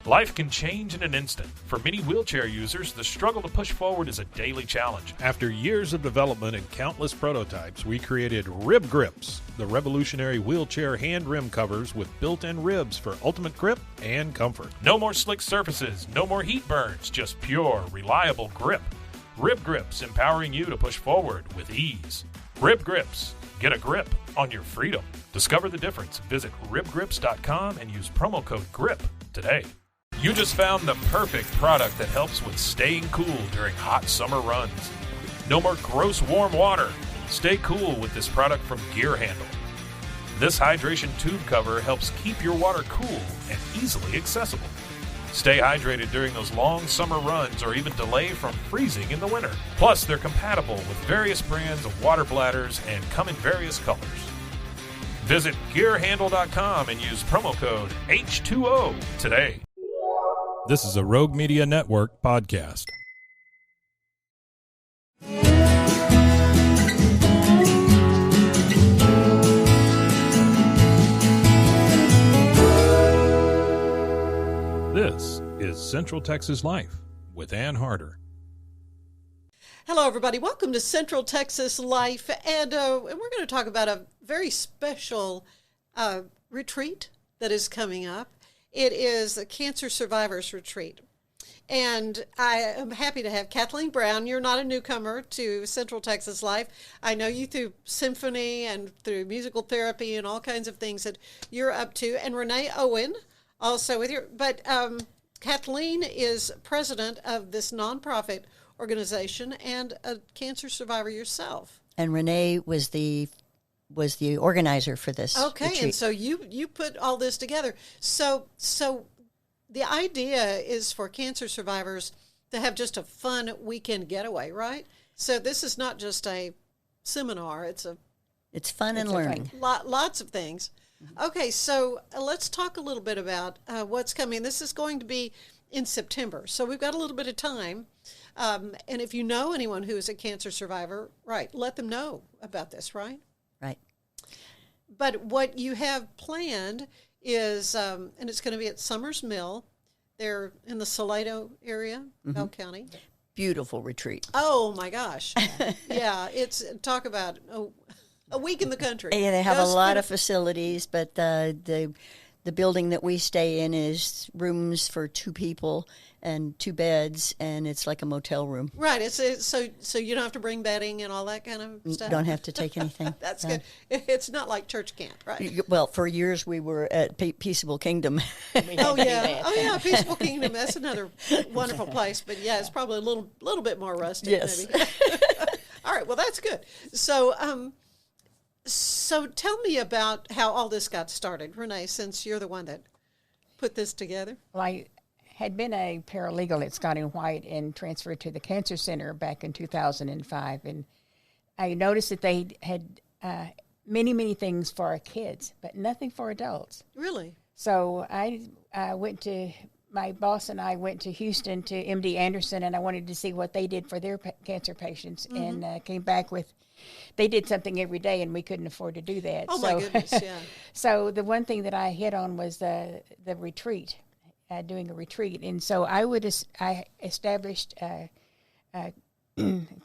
Life can change in an instant. For many wheelchair users, the struggle to push forward is a daily challenge. After years of development and countless prototypes, we created Rib Grips, the revolutionary wheelchair hand rim covers with built-in ribs for ultimate grip and comfort. No more slick surfaces, no more heat burns, just pure, reliable grip. Rib Grips, empowering you to push forward with ease. Rib Grips. Get a grip on your freedom. Discover the difference. Visit ribgrips.com and use promo code GRIP today. You just found the perfect product that helps with staying cool during hot summer runs. No more gross warm water. Stay cool with this product from Gear Handle. This hydration tube cover helps keep your water cool and easily accessible. Stay hydrated during those long summer runs or even delay from freezing in the winter. Plus, they're compatible with various brands of water bladders and come in various colors. Visit gearhandle.com and use promo code H2O today. This is a Rogue Media Network podcast. This is Central Texas Life with Ann Harder. Hello, everybody. Welcome to Central Texas Life, and we're going to talk about a very special retreat that is coming up. It is a Cancer Survivors Retreat, and I am happy to have Kathleen Brown. You're not a newcomer to Central Texas Life. I know you through symphony and through musical therapy and all kinds of things that you're up to, and Renee Owen also with you. But Kathleen is president of this nonprofit organization and a cancer survivor yourself. And Renee was the organizer for this retreat. And so you put all this together. So the idea is for cancer survivors to have just a fun weekend getaway, right? So this is not just a seminar. It's fun and learning. Lots of things. Okay, so let's talk a little bit about what's coming. This is going to be in September, so we've got a little bit of time. And if you know anyone who is a cancer survivor, right, let them know about this, right? Right. But what you have planned is, and it's going to be at Summers Mill. They're in the Salado area, Bell County. Beautiful retreat. Oh, my gosh. Yeah, it's, talk about a week in the country. Yeah, they have a lot of facilities, but the building that we stay in is rooms for 2 people and 2 beds, and it's like a motel room. Right. So you don't have to bring bedding and all that kind of stuff? Don't have to take anything. That's good. It's not like church camp, right? Well, for years we were at Peaceable Kingdom. Oh, yeah. Peaceful Kingdom. That's another wonderful place. But, yeah, it's probably a little bit more rustic, yes. maybe. All right. Well, that's good. So tell me about how all this got started, Renee, since you're the one that put this together. Well, I had been a paralegal at Scott & White and transferred to the Cancer Center back in 2005. And I noticed that they had many, many things for our kids, but nothing for adults. Really? So I my boss and I went to Houston to MD Anderson, and I wanted to see what they did for their cancer patients, and came back with, they did something every day, and we couldn't afford to do that. Oh, my goodness, yeah. So the one thing that I hit on was the retreat, doing a retreat. And so I established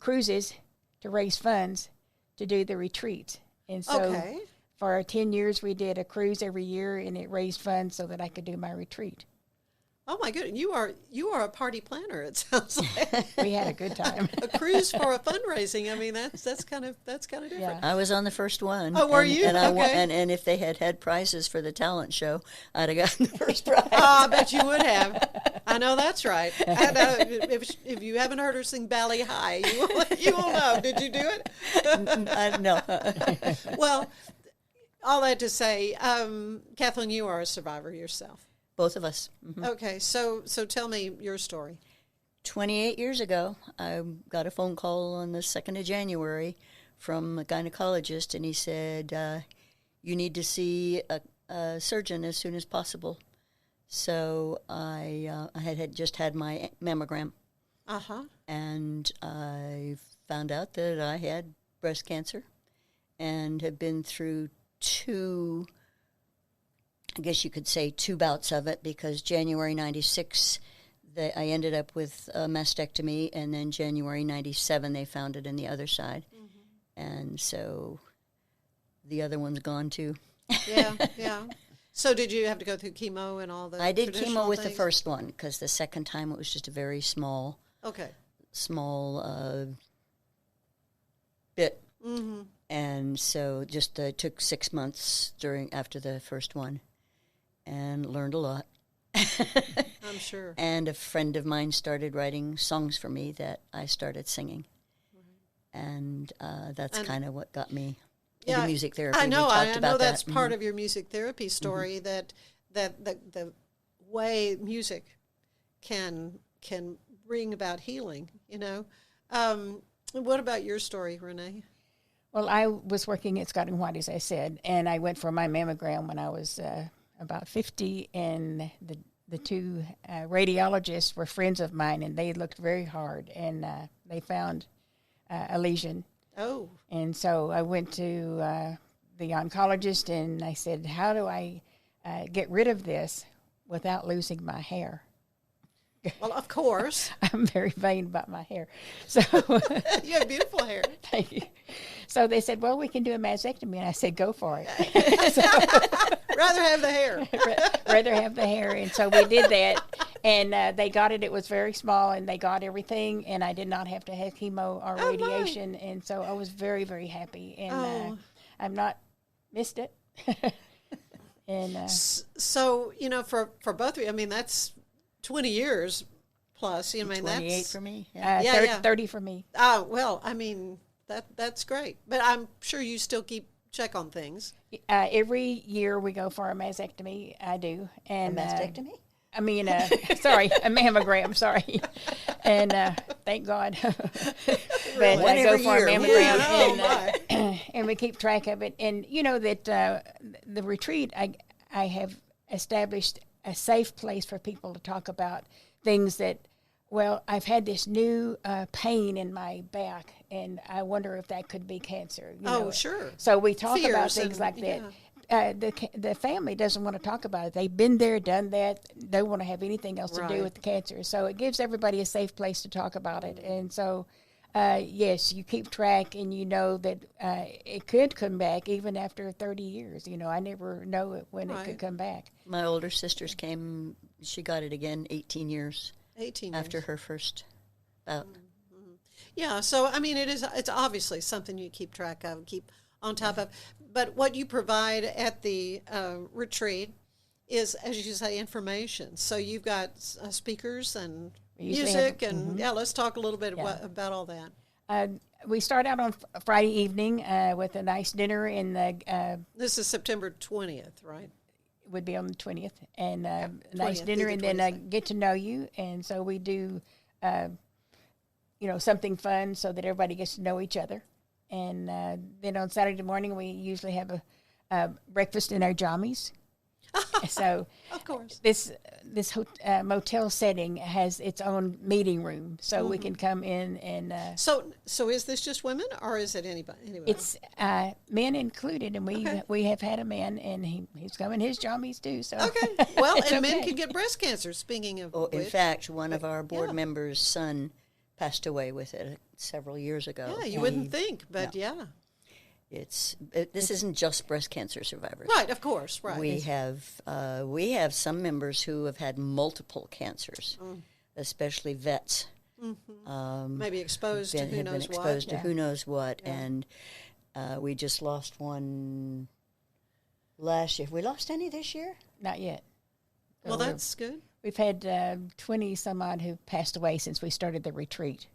cruises to raise funds to do the retreat. And so for 10 years, we did a cruise every year, and it raised funds so that I could do my retreat. Oh my goodness, you are a party planner. It sounds like we had a good time. A cruise for a fundraising. I mean, that's kind of different. Yeah. I was on the first one. Oh, were you? And okay. and if they had prizes for the talent show, I'd have gotten the first prize. I bet you would have. I know that's right. And, if you haven't heard her sing Bally High, you will know. Did you do it? No. Well, all that to say, Kathleen, you are a survivor yourself. Both of us. Mm-hmm. Okay, so tell me your story. 28 years ago, I got a phone call on the 2nd of January from a gynecologist, and he said, you need to see a surgeon as soon as possible. So I had just had my mammogram. And I found out that I had breast cancer and had been through 2 I guess you could say 2 bouts of it, because January 96, I ended up with a mastectomy, and then January 97, they found it in the other side. And so the other one's gone too. Yeah, yeah. So did you have to go through chemo and all the I did traditional chemo with things? the first one, because the second time it was just a very small bit. Mm-hmm. And so just took 6 months after the first one, and learned a lot. I'm sure. And a friend of mine started writing songs for me that I started singing. And that's kind of what got me into music therapy. I know. I know that's that. part of your music therapy story, that the way music can bring about healing, you know. What about your story, Renee? Well, I was working at Scott & White, as I said, and I went for my mammogram when I was about 50, and the two radiologists were friends of mine, and they looked very hard, and they found a lesion. Oh. And so I went to the oncologist, and I said, how do I get rid of this without losing my hair? Well, of course. I'm very vain about my hair. So you have beautiful hair. Thank you. So they said, well, we can do a mastectomy. And I said, go for it. Rather have the hair. Rather have the hair. And so we did that. And they got it. It was very small, and they got everything. And I did not have to have chemo or radiation. My. And so I was very, very happy. And I've not missed it. And so, you know, for both of you, I mean, that's 20 years plus. You know, I mean, 28 that's for me. Yeah. 30 for me. Oh, well, I mean, that's great. But I'm sure you still keep check on things. Every year we go for a mastectomy. I do. And a mastectomy? I mean, sorry, a mammogram, sorry. And thank God. But I go for a mammogram, and we keep track of it. And you know that the retreat, I have established a safe place for people to talk about things that, well, I've had this new pain in my back, and I wonder if that could be cancer. You know? Sure. So we talk Fears about things like that. The family doesn't want to talk about it. They've been there, done that. They don't want to have anything else to do with the cancer. So it gives everybody a safe place to talk about it. And so, yes, you keep track, and you know that it could come back even after 30 years. You know, I never know it when it could come back. My older sisters came, she got it again 18 years. 18 after years. her first bout. Mm-hmm. Yeah, so I mean, it's obviously something you keep track of, keep on top of. But what you provide at the retreat is, as you say, information. So you've got speakers and music, and let's talk a little bit about all that. We start out on Friday evening with a nice dinner in the. This is September 20th, right? Would be on the 20th, and a nice dinner, and then get to know you. And so we do, something fun so that everybody gets to know each other. And then on Saturday morning, we usually have a breakfast in our jammies. So, of course, this motel setting has its own meeting room, so we can come in and. So is this just women, or is it anybody? It's men included, and we have had a man, and he's coming his jammies too. So well, and men can get breast cancer. Speaking of, in fact, one of our board members' son passed away with it several years ago. Yeah, you wouldn't think, but This isn't just breast cancer survivors. Right, of course, right. We have some members who have had multiple cancers, especially vets. Mm-hmm. Maybe exposed to who knows what. Exposed to who knows what, and we just lost one last year. Have we lost any this year? Not yet. Well, that's good. We've had 20 some odd who passed away since we started the retreat.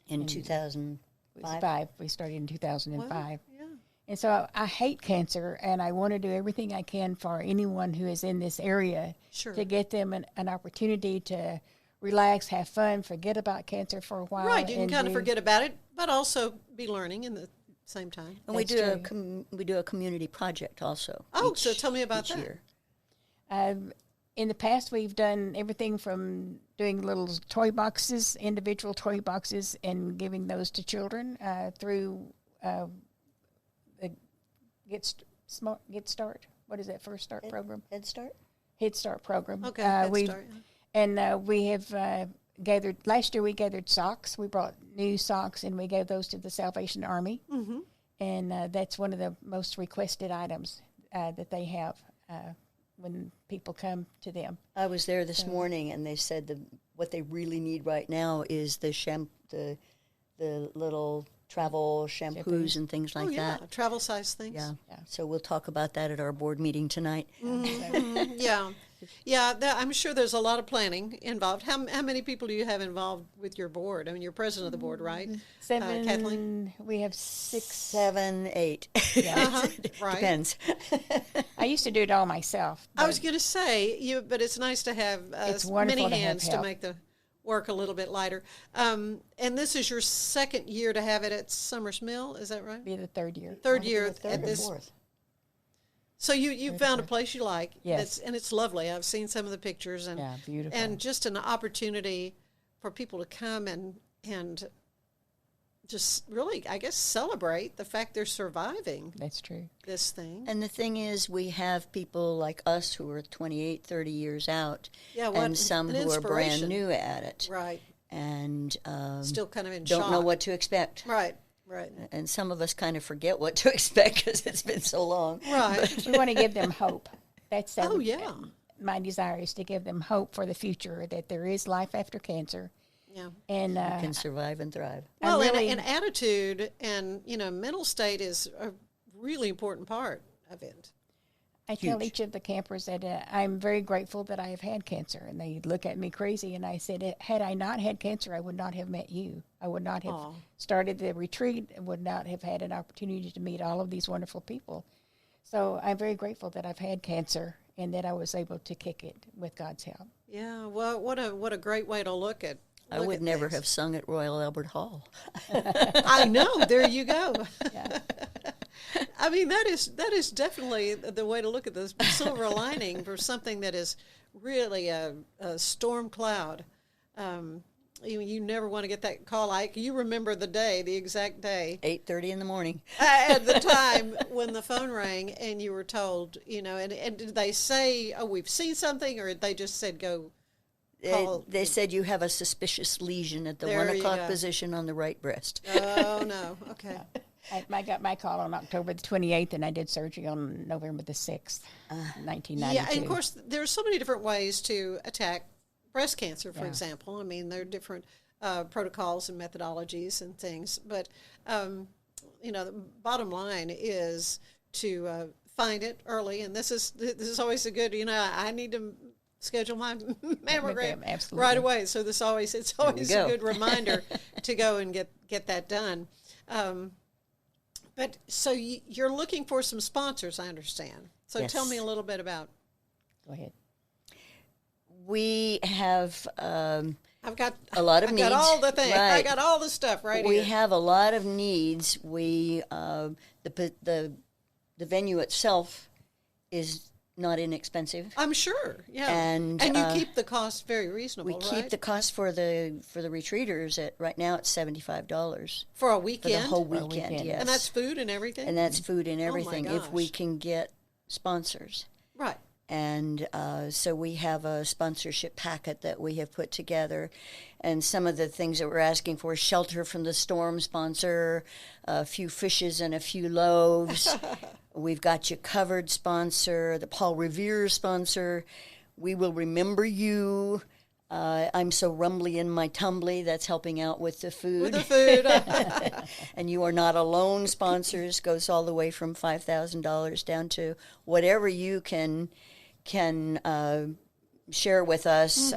In 2005? We started in 2005. Wow. And so I hate cancer, and I want to do everything I can for anyone who is in this area to get them an opportunity to relax, have fun, forget about cancer for a while. Right, you can kind of forget about it, but also be learning in the same time. And we do a community project also. So tell me about that. Year. In the past, we've done everything from doing little toy boxes, individual toy boxes, and giving those to children through the Get Start. what is that First Start program? Head Start. Head Start program. Okay, Head Start. And we have gathered, last year we gathered socks. We brought new socks and we gave those to the Salvation Army. Mm-hmm. And that's one of the most requested items that they have when people come to them. I was there this morning, and they said what they really need right now is the little travel shampoos and things like that. Travel size things. Yeah. So we'll talk about that at our board meeting tonight. Mm-hmm. Yeah. I'm sure there's a lot of planning involved. How many people do you have involved with your board? I mean, you're president of the board, right? 7. Kathleen? We have 6. 7, 8. Yeah. Right. Depends. I used to do it all myself. I was going to say, but it's nice to have many hands to make the work a little bit lighter. And this is your second year to have it at Summers Mill, is that right? Be the third year. Third year at this. Fourth. So you found a place you like. Yes. And it's lovely. I've seen some of the pictures. And, beautiful. And just an opportunity for people to come and just really, I guess, celebrate the fact they're surviving. That's true. This thing. And the thing is, we have people like us who are 28, 30 years out, and some who are brand new at it. Right. And still kind of in don't shock. know what to expect. Right. And some of us kind of forget what to expect because it's been so long. Right. We want to give them hope. That's my desire is to give them hope for the future, that there is life after cancer. Yeah. And you can survive and thrive. Well, and attitude and, mental state is a really important part of it. I tell each of the campers that I'm very grateful that I have had cancer, and they look at me crazy, and I said, had I not had cancer, I would not have met you. I would not have started the retreat, and would not have had an opportunity to meet all of these wonderful people. So I'm very grateful that I've had cancer and that I was able to kick it with God's help. Yeah, well, what a great way to look at I would never have sung at Royal Albert Hall. I know. There you go. Yeah. I mean, that is definitely the way to look at this silver lining for something that is really a storm cloud. You never want to get that call. You remember the exact day. 8:30 in the morning. At the time when the phone rang and you were told, and did they say, oh, we've seen something, or they just said go? They said you have a suspicious lesion at the 1 o'clock position on the right breast. Oh, no. Okay. I got my call on October the 28th, and I did surgery on November the 6th, 1992. Yeah, and of course, there's so many different ways to attack breast cancer, for example. I mean, there are different protocols and methodologies and things. But, the bottom line is to find it early. And this is always a good, I need to schedule my mammogram right away. So it's always a good reminder to go and get that done. But so you're looking for some sponsors, I understand. So tell me a little bit about. Go ahead. We have I've got a lot of needs. I've got all the things. Right. I got all the stuff right here. We have a lot of needs. We the venue itself is not inexpensive. I'm sure, yeah. And you keep the cost very reasonable, right? We keep the cost for the retreaters at right now it's $75 for a weekend. For the whole weekend, yes. And that's food and everything. And that's food and everything. Oh my gosh. If we can get sponsors, right? And so we have a sponsorship packet that we have put together. And some of the things that we're asking for, shelter from the storm sponsor, a few fishes and a few loaves. We've got you covered sponsor, the Paul Revere sponsor. We will remember you. I'm so rumbly in my tumbly. That's helping out with the food. And you are not alone sponsors. Goes all the way from $5,000 down to whatever you can share with us,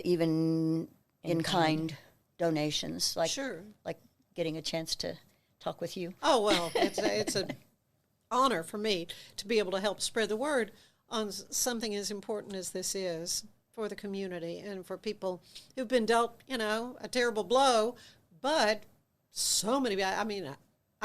even in-kind donations, like getting a chance to talk with you. Oh, well, it's an honor for me to be able to help spread the word on something as important as this is for the community and for people who've been dealt, a terrible blow, but so many,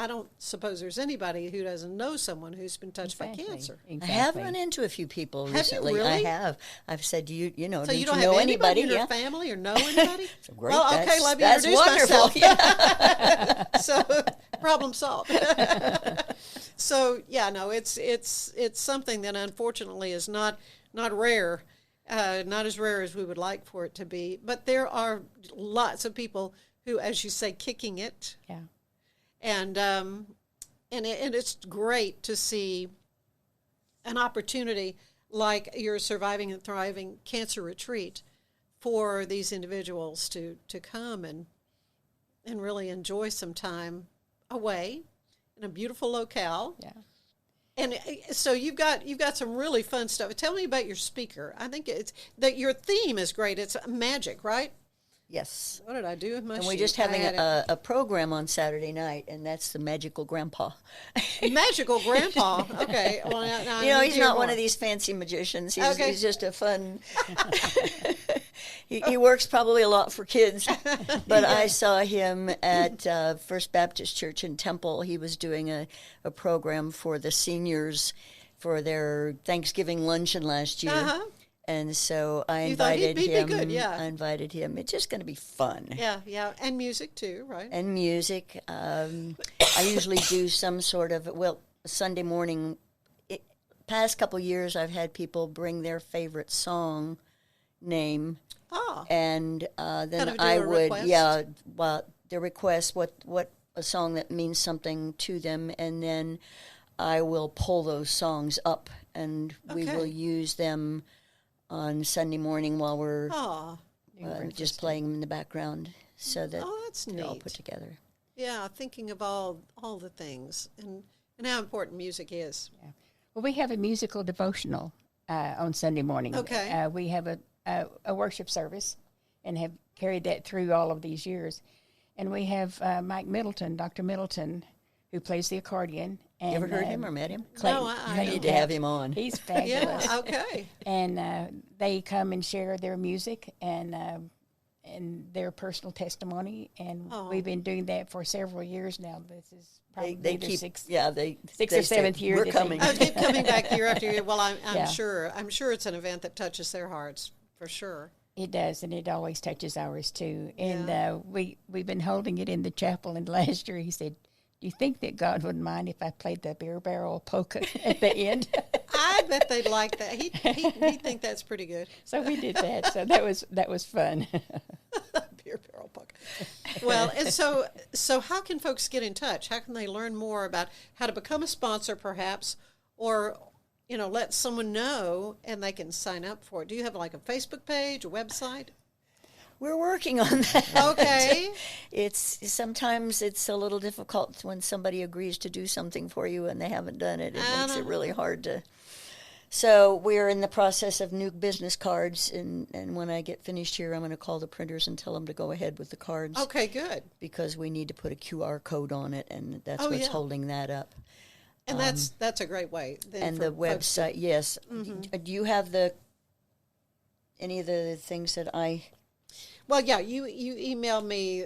I don't suppose there's anybody who doesn't know someone who's been touched by cancer. I have run into a few people recently. You really? I have. I've said, you know, So did you don't know have anybody in your yeah. family or know anybody? Great. Well, okay, let me that's introduce wonderful. myself. Yeah. So problem solved. So yeah, no, it's something that unfortunately is not rare, not as rare as we would like for it to be. But there are lots of people who, as you say, kicking it. Yeah. And it's great to see an opportunity like your Surviving and Thriving Cancer Retreat for these individuals to come and really enjoy some time away in a beautiful locale. Yeah. And so you've got some really fun stuff. Tell me about your speaker. I think it's that your theme is great. It's magic, right? Yes. What did I do with my And sheet? we're just having a program on Saturday night, and that's the Magical Grandpa. Magical Grandpa. Okay. Well, now You know, I need he's to hear not one more. of these fancy magicians. He's, Okay. he's just a fun... he works probably a lot for kids. But I saw him at First Baptist Church in Temple. He was doing a program for the seniors for their Thanksgiving luncheon last year. Uh-huh. And so I You thought invited he'd be him. good, yeah. I invited him. It's just going to be fun. Yeah, and music too, right? And music. I usually do some sort of, Sunday morning. Past couple years, I've had people bring their favorite song name, Ah, and then Kind of do I a would, request? their request, what a song that means something to them, and then I will pull those songs up, and we Okay. will use them on Sunday morning while we're Breakfast. just playing them in the background, so that That's they're all neat. put together. Yeah, thinking of all the things and how important music is. Well, we have a musical devotional on Sunday morning. Okay. We have a worship service and have carried that through all of these years. And we have Mike Middleton, Dr. Middleton, who plays the accordion. And, You ever heard him or met him? Clayton, No, I I need to have him on. He's fabulous. Yeah, okay. And they come and share their music and their personal testimony, and we've been doing that for several years now. This is probably They their keep, sixth sixth or seventh year We're that they- coming. I keep coming back year after year. Well, I'm Yeah. sure it's an event that touches their hearts for sure. It does, and it always touches ours too. Yeah. And we've been holding it in the chapel. And last year he said, "Do you think that God would mind if I played the beer barrel polka at the end?" I bet they'd like that. He'd think that's pretty good. So we did that. So that was fun. Beer barrel puck. Well, and so how can folks get in touch? How can they learn more about how to become a sponsor, perhaps, or let someone know and they can sign up for it? Do you have like a Facebook page, a website? We're working on that. Okay. Sometimes it's a little difficult when somebody agrees to do something for you and they haven't done it. It makes it really hard to. So we're in the process of new business cards, and when I get finished here, I'm going to call the printers and tell them to go ahead with the cards. Okay, good. Because we need to put a QR code on it, and that's Oh, what's yeah. holding that up. And that's a great way. Then And for the folks to- website, yes. Do you have any of the things that I? Well, yeah, you emailed me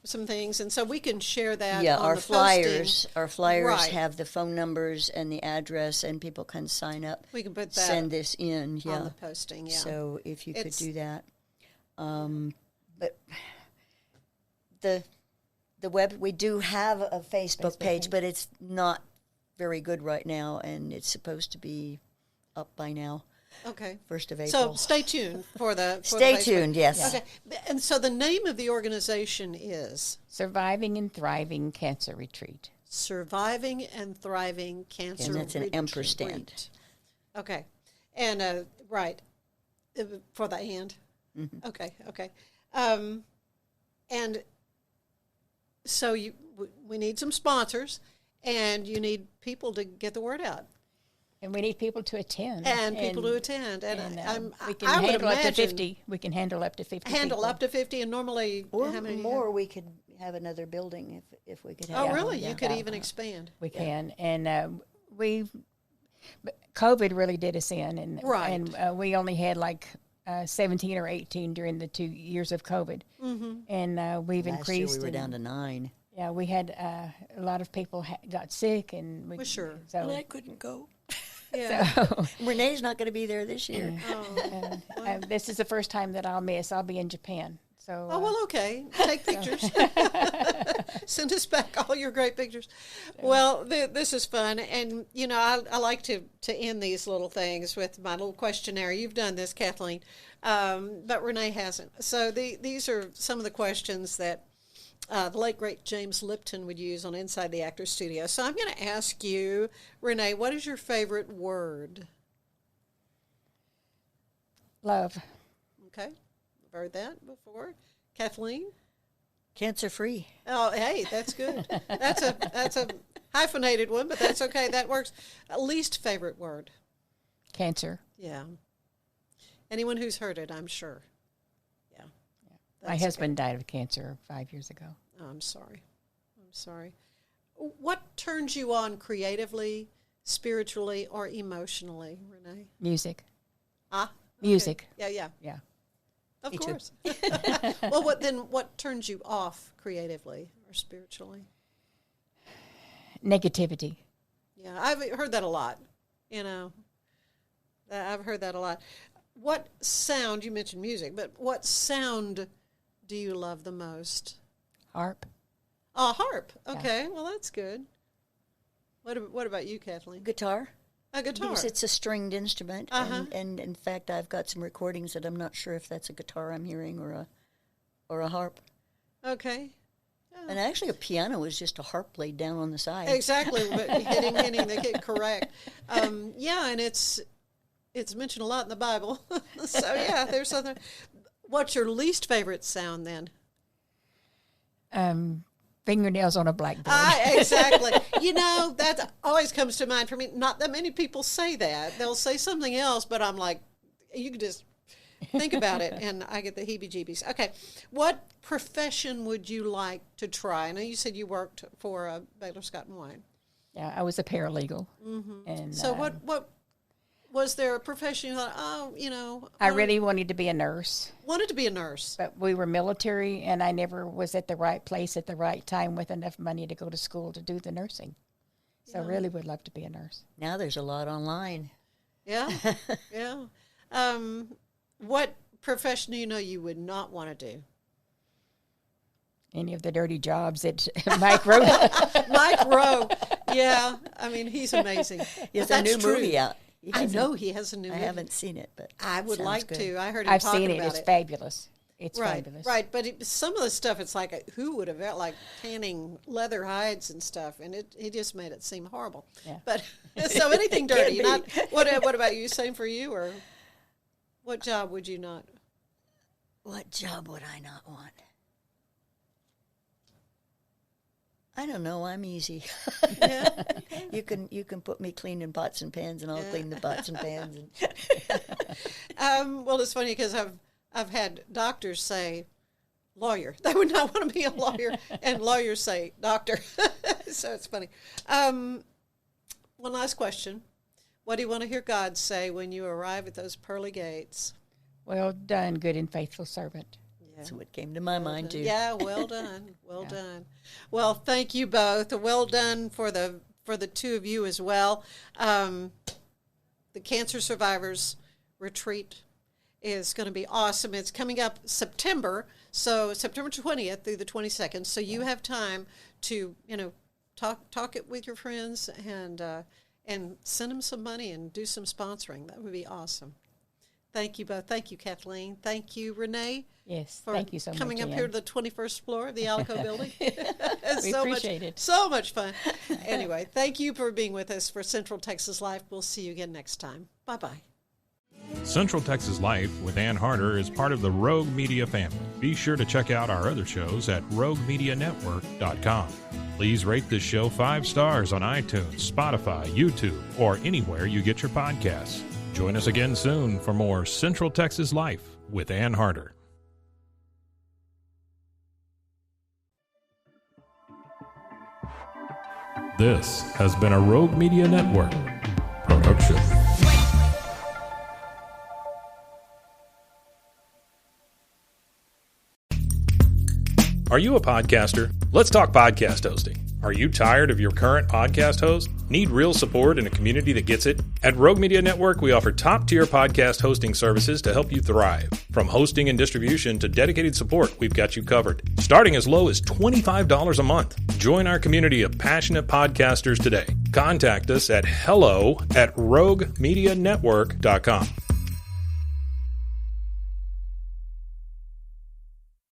some things, and so we can share that. Yeah, on our the flyers. posting. Our flyers Right. have the phone numbers and the address, and people can sign up. We can put that Send this in. Yeah. on the posting. Yeah. So if you could It's- do that, but the web, we do have a Facebook page, but it's not very good right now, and it's supposed to be up by now, Okay. 1st of So April. stay tuned for the. For Stay the Facebook. tuned. Yes. Okay, and so the name of the organization is Surviving and Thriving Cancer Retreat. Surviving and Thriving Cancer. And that's an Retreat. ampersand. Okay, and right for the and. Mm-hmm. Okay. And so we need some sponsors, and you need people to get the word out. And we need people to attend. And people to attend. And we can I would handle up to imagine 50. We can handle up to 50 handle people. up to 50, and normally Or how many? more, we could have another building if we could have. Oh, one. really? Yeah. You could even expand. We can. And but COVID really did us in. And, Right. And we only had like 17 or 18 during the 2 years of COVID. Mm-hmm. And we've Last year increased. we were and- down to 9. Yeah, we had a lot of people got sick, and Well, sure. So And I couldn't go. Yeah. Renee's not going to be there this year. this is the first time that I'll miss. I'll be in Japan. So Oh, well, okay. Take pictures. Send us back all your great pictures. Well, this is fun. And, I like to end these little things with my little questionnaire. You've done this, Kathleen, but Renee hasn't. So these are some of the questions that the late, great James Lipton would use on Inside the Actors Studio. So I'm going to ask you, Renee, what is your favorite word? love. Okay. I've heard that before. Kathleen? Cancer-free. Oh, hey, that's good. That's a hyphenated one, but that's okay. That works. Least favorite word? Cancer. Yeah. Anyone who's heard it, I'm sure. Yeah. My husband died of cancer 5 years ago. Oh, I'm sorry. What turns you on creatively, spiritually, or emotionally, Renee? Music. Okay. Music. Yeah. Yeah. Of Me too. course. Well, what turns you off creatively or spiritually? Negativity. Yeah, I've heard that a lot. I've heard that a lot. What sound, you mentioned music, but what sound do you love the most? Harp. Oh, harp. Okay, well, that's good. What about you, Kathleen? Guitar. A guitar. Because it's a stringed instrument. Uh-huh. And in fact, I've got some recordings that I'm not sure if that's a guitar I'm hearing or a harp. Okay. And actually, a piano is just a harp laid down on the side. Exactly, but hitting the kid correct. Yeah, and it's mentioned a lot in the Bible. So, yeah, there's something. What's your least favorite sound then? Fingernails on a blackboard. Exactly. That always comes to mind for me. Not that many people say that. They'll say something else, but I'm like, you can just think about it, and I get the heebie-jeebies. Okay. What profession would you like to try? I know you said you worked for Baylor Scott & White. Yeah, I was a paralegal. Mm-hmm. And so what was there a profession you thought, I really wanted to be a nurse. Wanted to be a nurse. But we were military, and I never was at the right place at the right time with enough money to go to school to do the nursing. So I really would love to be a nurse. Now there's a lot online. Yeah, yeah. What profession do you would not want to do? Any of the dirty jobs that Mike wrote. Mike Rowe. Yeah, I mean, he's amazing. He has But a new that's true. movie out. I know he has a new I movie. haven't seen it, but I would sounds like good. to. I heard him I've talking seen it. about It's it. fabulous. It's Right, fabulous. right. But some of the stuff, it's like, who would have, like tanning leather hides and stuff, and he just made it seem horrible. Yeah. But, so anything dirty. Can be. What about you? Same for you, or what job would you not? What job would I not want? I don't know. I'm easy. Yeah. You can put me cleaning pots and pans, and I'll clean the pots and pans. Well, it's funny because I've had doctors say lawyer. They would not want to be a lawyer, and lawyers say doctor. So it's funny. One last question. What do you want to hear God say when you arrive at those pearly gates? Well done, good and faithful servant. That's what came to my mind too. Yeah, well done. Well done. Well, thank you both. Well done for the two of you as well. The Cancer Survivors Retreat is going to be awesome. It's coming up September 20th through the 22nd. So you have time to, talk it with your friends and send them some money and do some sponsoring. That would be awesome. Thank you both. Thank you, Kathleen. Thank you, Renee. Yes, For thank you so much. coming up Ann. here to the 21st floor of the Alico building. We appreciate it. So much fun. Anyway, thank you for being with us for Central Texas Life. We'll see you again next time. Bye-bye. Central Texas Life with Ann Harder is part of the Rogue Media family. Be sure to check out our other shows at roguemedianetwork.com. Please rate this show 5 stars on iTunes, Spotify, YouTube, or anywhere you get your podcasts. Join us again soon for more Central Texas Life with Ann Harder. This has been a Rogue Media Network production. Are you a podcaster? Let's talk podcast hosting. Are you tired of your current podcast host? Need real support in a community that gets it? At Rogue Media Network, we offer top-tier podcast hosting services to help you thrive. From hosting and distribution to dedicated support, we've got you covered. Starting as low as $25 a month. Join our community of passionate podcasters today. Contact us at hello@roguemedianetwork.com.